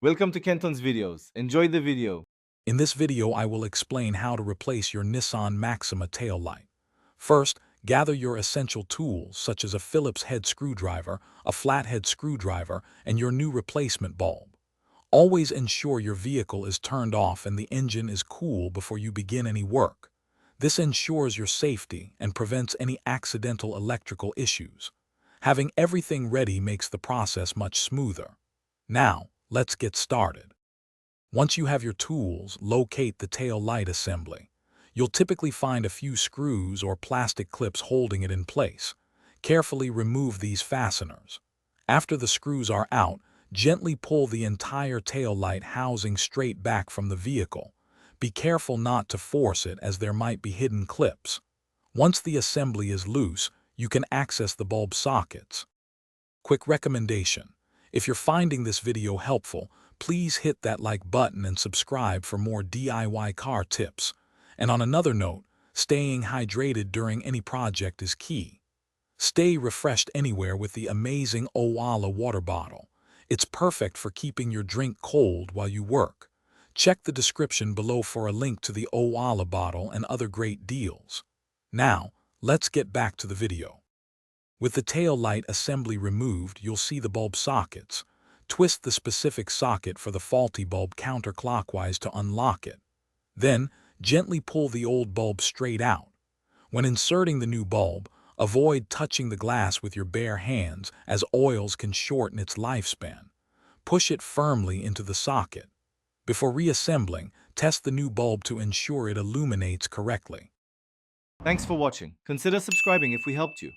Welcome to Kenton's videos. Enjoy the video. In this video, I will explain how to replace your Nissan Maxima tail light. First, gather your essential tools such as a Phillips head screwdriver, a flathead screwdriver, and your new replacement bulb. Always ensure your vehicle is turned off and the engine is cool before you begin any work. This ensures your safety and prevents any accidental electrical issues. Having everything ready makes the process much smoother. Now, let's get started. Once you have your tools, locate the tail light assembly. You'll typically find a few screws or plastic clips holding it in place. Carefully remove these fasteners. After the screws are out, gently pull the entire tail light housing straight back from the vehicle. Be careful not to force it as there might be hidden clips. Once the assembly is loose, you can access the bulb sockets. Quick recommendation: if you're finding this video helpful, please hit that like button and subscribe for more DIY car tips. And on another note, staying hydrated during any project is key. Stay refreshed anywhere with the amazing Owala water bottle. It's perfect for keeping your drink cold while you work. Check the description below for a link to the Owala bottle and other great deals. Now, let's get back to the video. With the tail light assembly removed, you'll see the bulb sockets. Twist the specific socket for the faulty bulb counterclockwise to unlock it. Then, gently pull the old bulb straight out. When inserting the new bulb, avoid touching the glass with your bare hands as oils can shorten its lifespan. Push it firmly into the socket. Before reassembling, test the new bulb to ensure it illuminates correctly. Thanks for watching. Consider subscribing if we helped you.